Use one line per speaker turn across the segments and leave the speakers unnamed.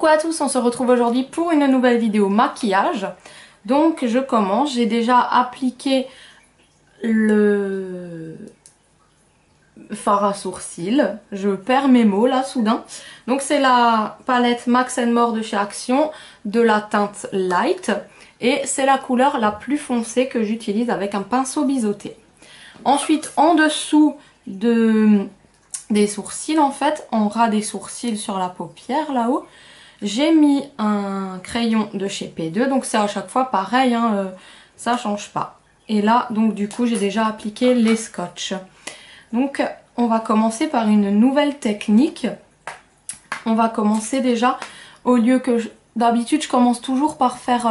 Coucou à tous, on se retrouve aujourd'hui pour une nouvelle vidéo maquillage. Donc je commence, j'ai déjà appliqué le fard à sourcils. Je perds mes mots là soudain. Donc c'est la palette Max More de chez Action de la teinte Light. Et c'est la couleur la plus foncée que j'utilise avec un pinceau biseauté. Ensuite en dessous des sourcils en fait, en ras des sourcils sur la paupière là-haut, j'ai mis un crayon de chez P2, donc c'est à chaque fois pareil, hein, ça change pas. Et là, donc du coup, j'ai déjà appliqué les scotch. Donc, on va commencer par une nouvelle technique. On va commencer déjà, au lieu que d'habitude, je commence toujours par faire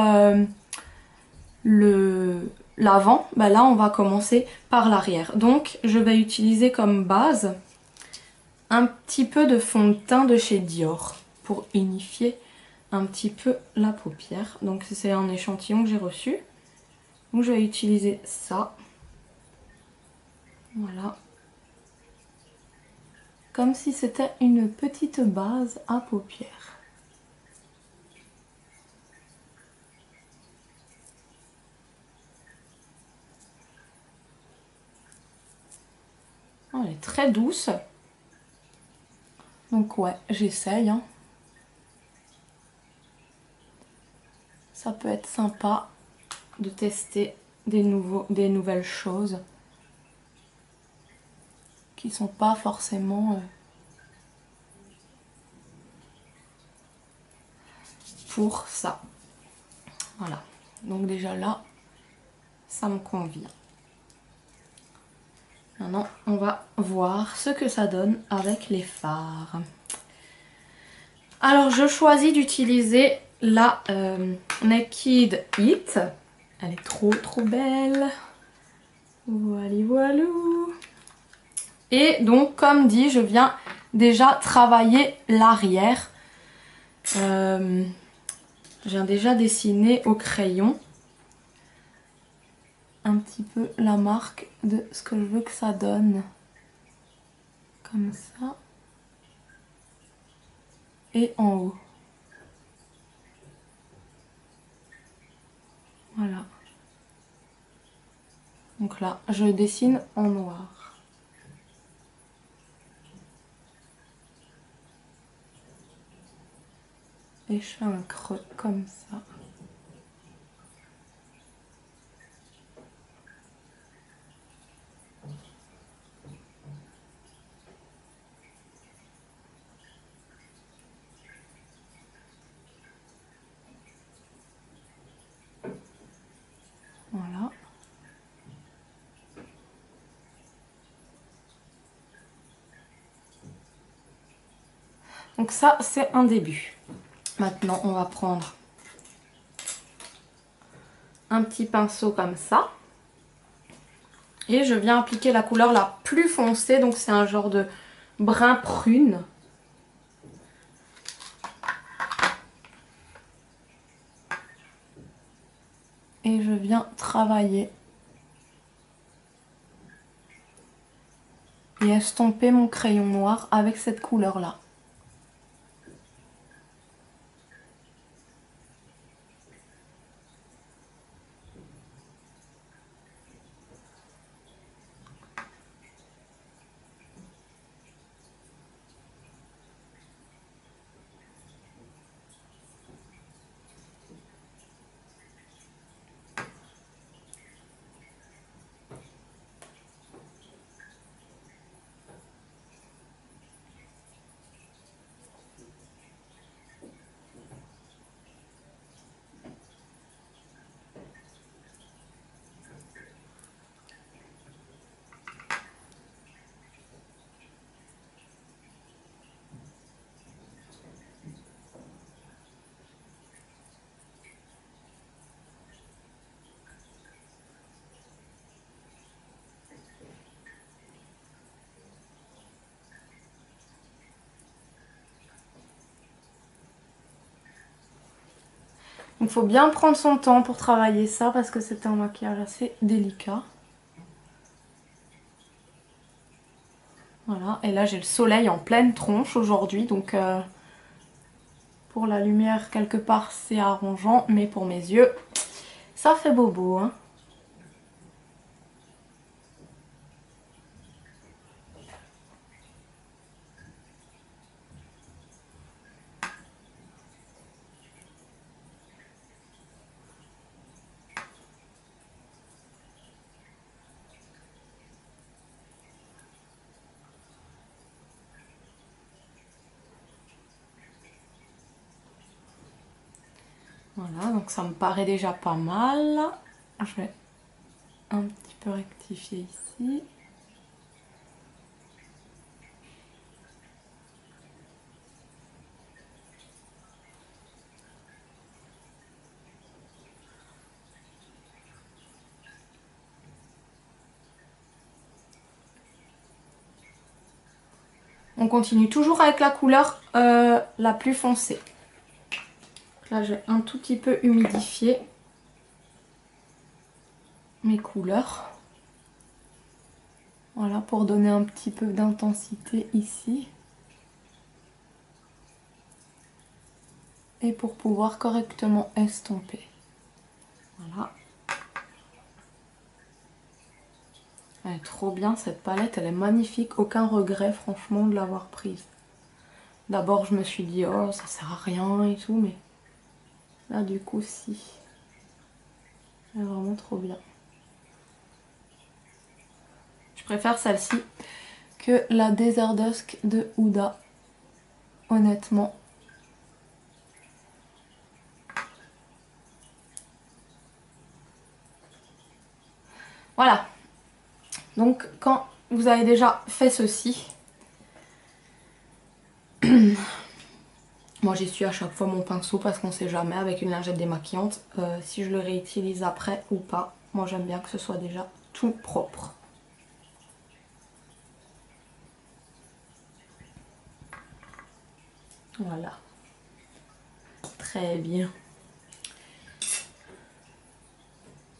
l'avant. Bah là, on va commencer par l'arrière. Donc, je vais utiliser comme base un petit peu de fond de teint de chez Dior pour unifier un petit peu la paupière. Donc c'est un échantillon que j'ai reçu. Donc je vais utiliser ça. Voilà. Comme si c'était une petite base à paupières. Elle est très douce. Donc ouais, j'essaye. Hein. Ça peut être sympa de tester des nouvelles choses qui sont pas forcément pour ça. Voilà. Donc déjà là, ça me convient. Maintenant, on va voir ce que ça donne avec les fards. Alors, je choisis d'utiliser la Naked It. Elle est trop belle. Voilà, voilà. Et donc, comme dit, je viens déjà travailler l'arrière. Je viens déjà dessiner au crayon un petit peu la marque de ce que je veux que ça donne. Comme ça. Et en haut. Voilà. Donc là, je dessine en noir. Et je fais un creux comme ça. Voilà. Donc ça, c'est un début. Maintenant, on va prendre un petit pinceau comme ça. Et je viens appliquer la couleur la plus foncée. Donc c'est un genre de brun prune. Et je viens travailler et estomper mon crayon noir avec cette couleur-là. Il faut bien prendre son temps pour travailler ça parce que c'est un maquillage assez délicat. Voilà, et là j'ai le soleil en pleine tronche aujourd'hui, donc Pour la lumière, quelque part, c'est arrangeant, mais pour mes yeux, ça fait bobo, hein. Voilà, donc ça me paraît déjà pas mal. Je vais un petit peu rectifier ici. On continue toujours avec la couleur la plus foncée. Là, j'ai un tout petit peu humidifié mes couleurs. Voilà, pour donner un petit peu d'intensité ici. Et pour pouvoir correctement estomper. Voilà. Elle est trop bien cette palette, elle est magnifique. Aucun regret franchement de l'avoir prise. D'abord je me suis dit oh ça sert à rien et tout, mais là du coup si. Elle est vraiment trop bien. Je préfère celle-ci que la Desert Dusk de Huda. Honnêtement. Voilà. Donc quand vous avez déjà fait ceci, moi j'essuie à chaque fois mon pinceau parce qu'on sait jamais avec une lingette démaquillante si je le réutilise après ou pas. Moi j'aime bien que ce soit déjà tout propre. Voilà. Très bien.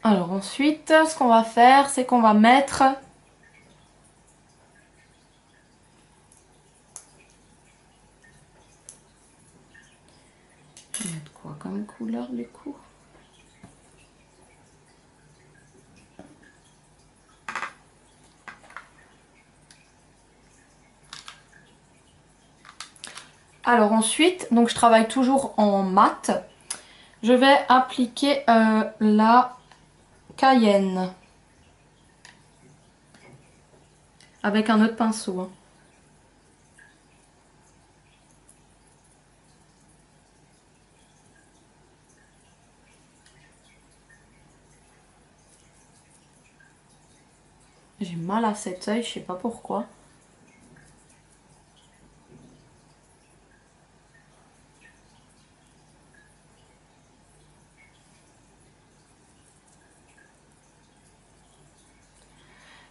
Alors ensuite, ce qu'on va faire, c'est qu'on va mettre... On va mettre quoi comme couleur du coup? Alors ensuite, donc je travaille toujours en mat. Je vais appliquer la Cayenne. Avec un autre pinceau. Hein. J'ai mal à cet œil, je sais pas pourquoi.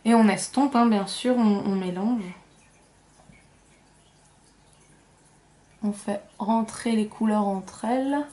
Et on estompe, hein, bien sûr, on mélange. On fait rentrer les couleurs entre elles.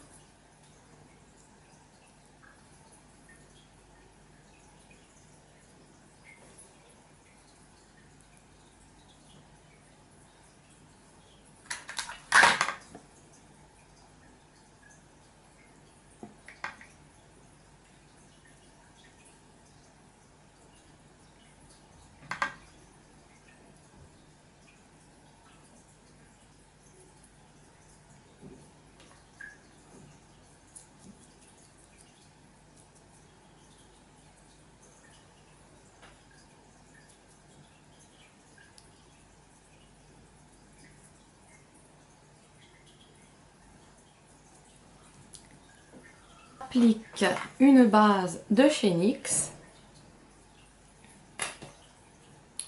J'applique une base de chez NYX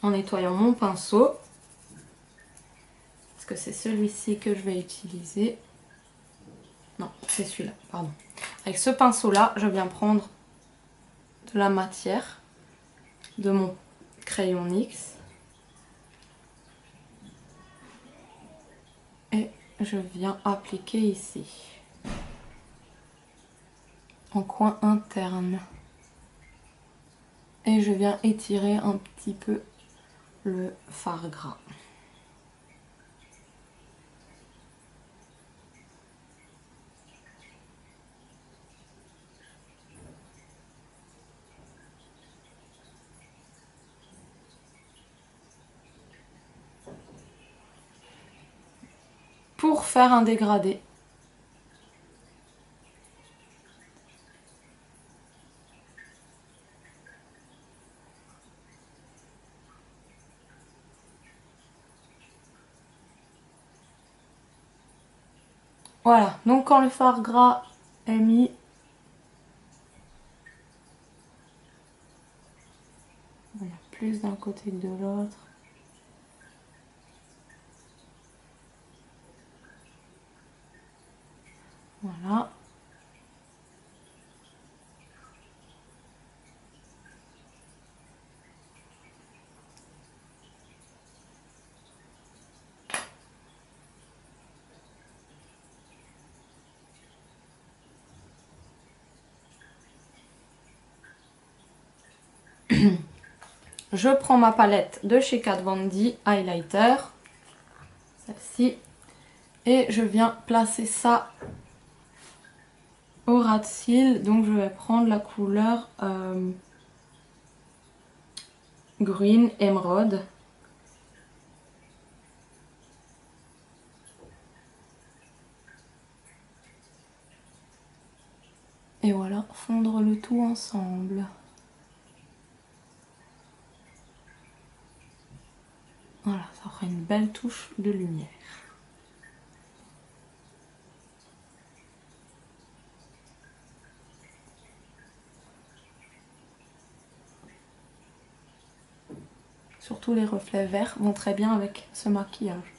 en nettoyant mon pinceau. Parce que c'est celui-ci que je vais utiliser. Non, c'est celui-là, pardon. Avec ce pinceau-là, je viens prendre de la matière de mon crayon NYX. Et je viens appliquer ici. En coin interne. Et je viens étirer un petit peu le fard gras. pour faire un dégradé. Voilà, donc quand le fard gras est mis, il y a plus d'un côté que de l'autre. Voilà. Je prends ma palette de chez Kat Von D Highlighter, celle-ci, et je viens placer ça au ras de cils. Donc je vais prendre la couleur Green Emerald. Et voilà, fondre le tout ensemble. Voilà, ça fera une belle touche de lumière. Surtout les reflets verts vont très bien avec ce maquillage.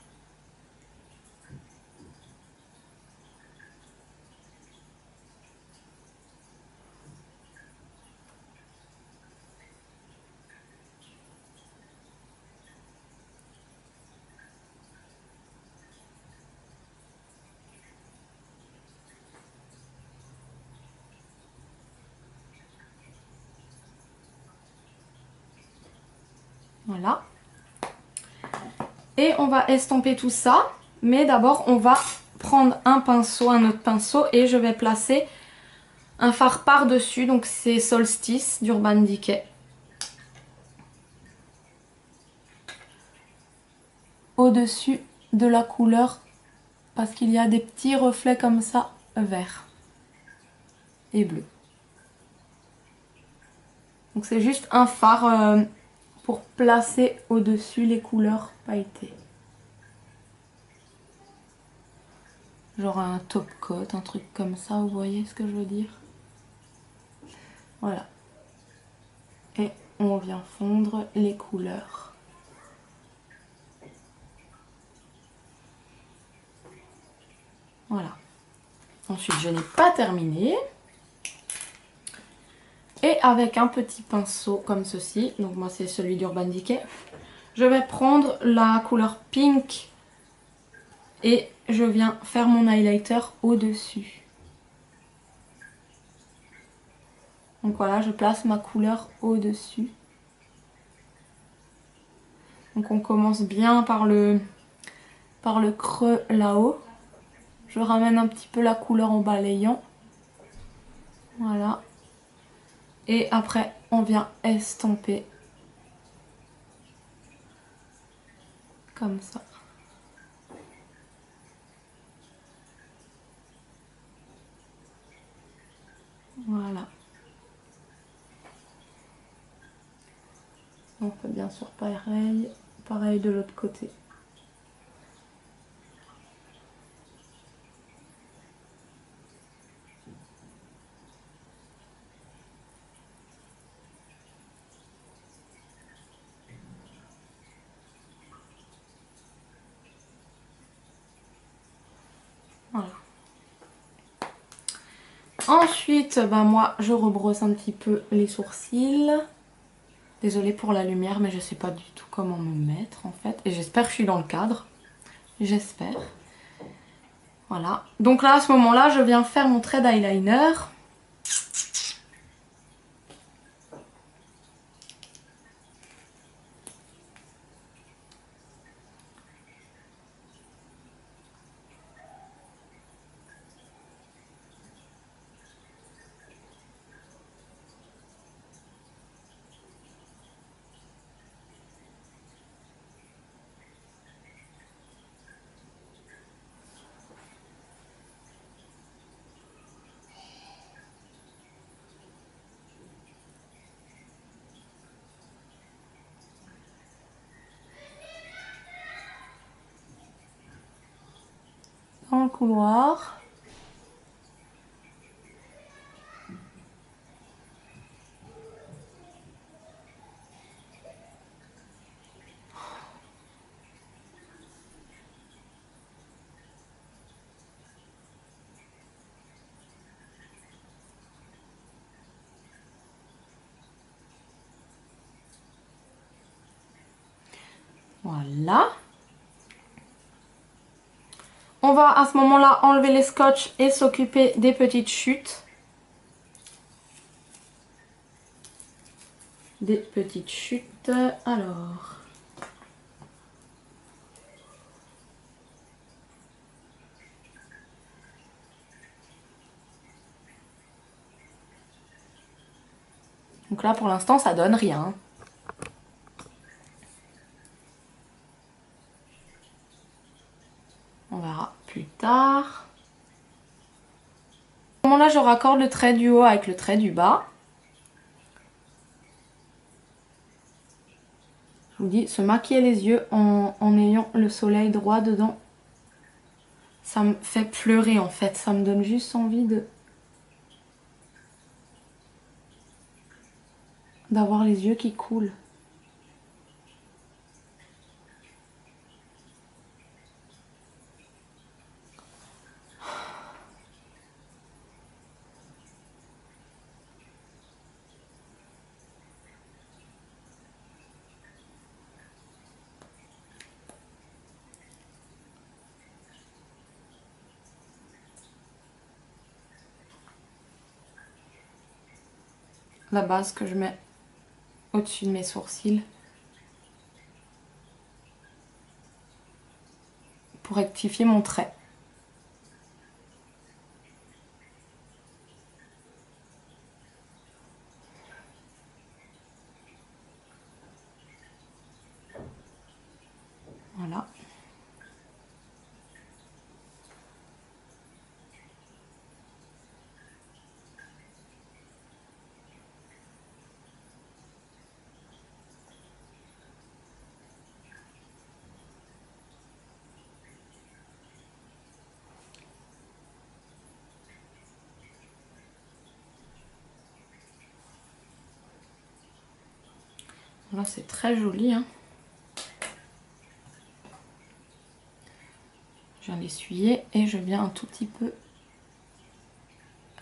Voilà. Et on va estomper tout ça. Mais d'abord, on va prendre un pinceau, un autre pinceau, et je vais placer un fard par-dessus. Donc c'est Solstice d'Urban Decay. Au-dessus de la couleur, parce qu'il y a des petits reflets comme ça, vert et bleu. Donc c'est juste un fard pour placer au-dessus les couleurs pailletées. Genre un top coat, un truc comme ça, vous voyez ce que je veux dire? Voilà. Et on vient fondre les couleurs. Voilà. Ensuite, je n'ai pas terminé. Et avec un petit pinceau comme ceci, donc moi c'est celui d'Urban Decay, je vais prendre la couleur pink et je viens faire mon highlighter au-dessus. Donc voilà, je place ma couleur au-dessus. Donc on commence bien par le creux là-haut. Je ramène un petit peu la couleur en balayant. Voilà. Et après, on vient estomper. Comme ça. Voilà. On fait bien sûr pareil de l'autre côté. Voilà. Ensuite, ben moi, je rebrosse un petit peu les sourcils. Désolée pour la lumière, mais je sais pas du tout comment me mettre en fait. Et j'espère que je suis dans le cadre. J'espère. Voilà. Donc là, à ce moment-là, je viens faire mon trait d'eyeliner. dans le couloir. Voilà. On va à ce moment-là enlever les scotch et s'occuper des petites chutes. Des petites chutes. Alors. Donc là pour l'instant ça donne rien. On verra plus tard. À ce moment-là, je raccorde le trait du haut avec le trait du bas. Je vous dis, se maquiller les yeux en ayant le soleil droit dedans, ça me fait pleurer en fait. Ça me donne juste envie d'avoir les yeux qui coulent. La base que je mets au-dessus de mes sourcils pour rectifier mon trait. Voilà. Là c'est très joli, hein. Je viens l'essuyer et je viens un tout petit peu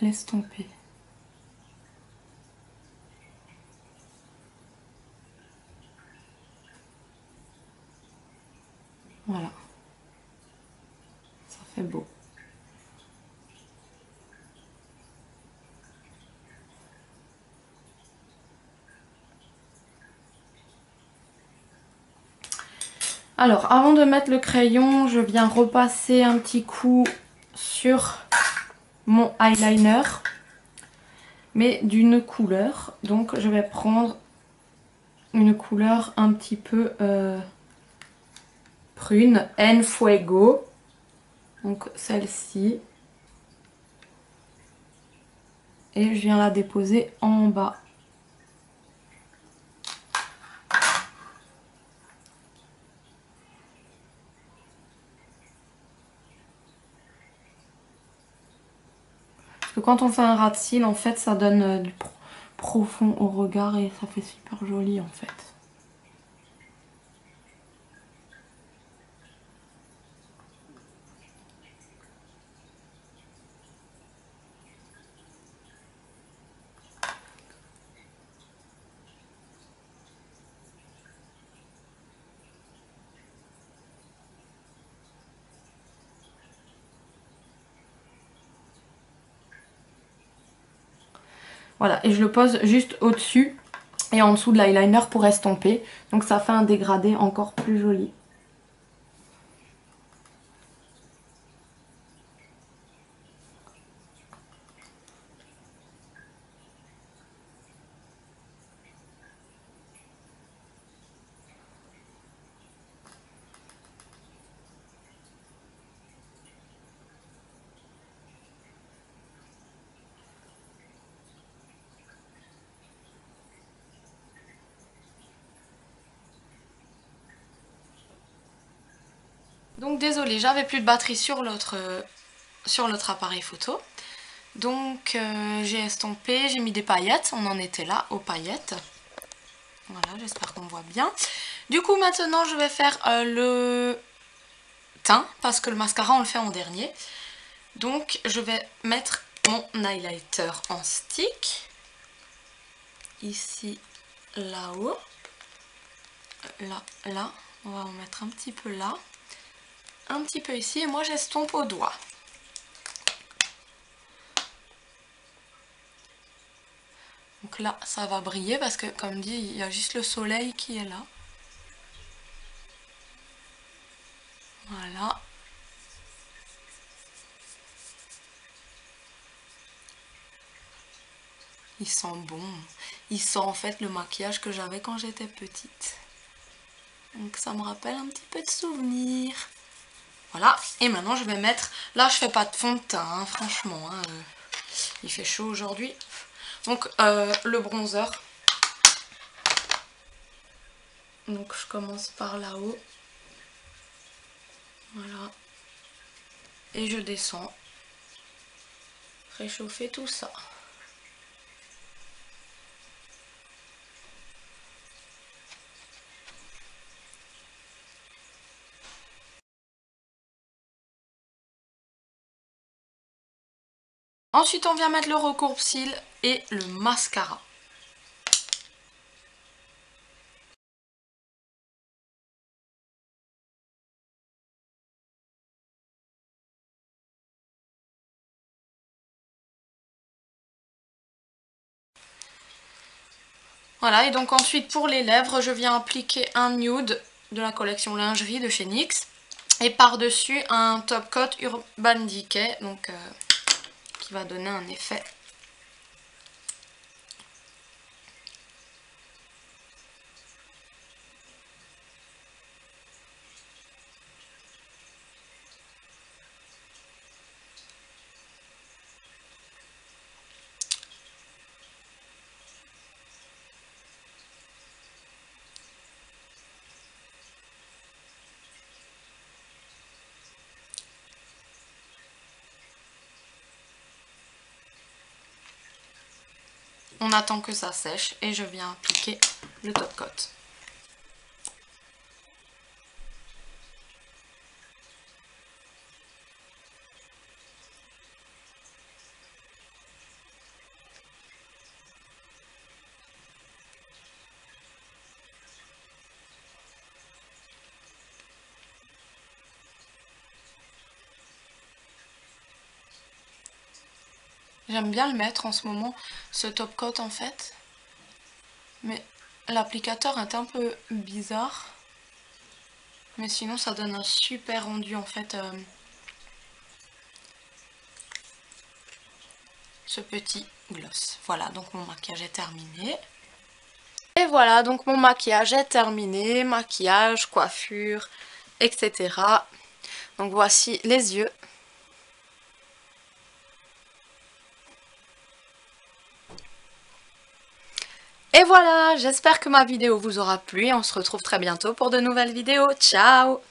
l'estomper. Voilà. Ça fait beau. Alors, avant de mettre le crayon, je viens repasser un petit coup sur mon eyeliner, mais d'une couleur. Donc, je vais prendre une couleur un petit peu prune, En Fuego. Donc, celle-ci. Et je viens la déposer en bas. Parce que quand on fait un ras de cils, en fait, ça donne du profond au regard et ça fait super joli, en fait. Voilà, et je le pose juste au-dessus et en dessous de l'eyeliner pour estomper. Donc ça fait un dégradé encore plus joli. Donc désolée, j'avais plus de batterie sur l'autre appareil photo. Donc j'ai estompé, j'ai mis des paillettes, on en était là aux paillettes. Voilà, j'espère qu'on voit bien. Du coup maintenant je vais faire le teint, parce que le mascara on le fait en dernier. Donc je vais mettre mon highlighter en stick. Ici, là-haut. Là, on va en mettre un petit peu là. Un petit peu ici et moi j'estompe au doigt. Donc là ça va briller parce que comme dit il y a juste le soleil qui est là. Voilà. Il sent bon. Il sent en fait le maquillage que j'avais quand j'étais petite. Donc ça me rappelle un petit peu de souvenirs. Voilà, et maintenant je vais mettre... Là je fais pas de fond de teint, hein, franchement. Hein, il fait chaud aujourd'hui. Donc le bronzer. Donc je commence par là-haut. Voilà. Et je descends. Réchauffer tout ça. Ensuite on vient mettre le recourbe-cils et le mascara. Voilà, et donc ensuite pour les lèvres, je viens appliquer un nude de la collection lingerie de chez NYX. Et par-dessus un top coat Urban Decay, donc qui va donner un effet. On attend que ça sèche et je viens appliquer le top coat. J'aime bien le mettre en ce moment, ce top coat en fait. Mais l'applicateur est un peu bizarre. Mais sinon ça donne un super rendu en fait. Ce petit gloss. Voilà, donc mon maquillage est terminé. Et voilà, donc mon maquillage est terminé. Maquillage, coiffure, etc. Donc voici les yeux. Et voilà, j'espère que ma vidéo vous aura plu et on se retrouve très bientôt pour de nouvelles vidéos. Ciao!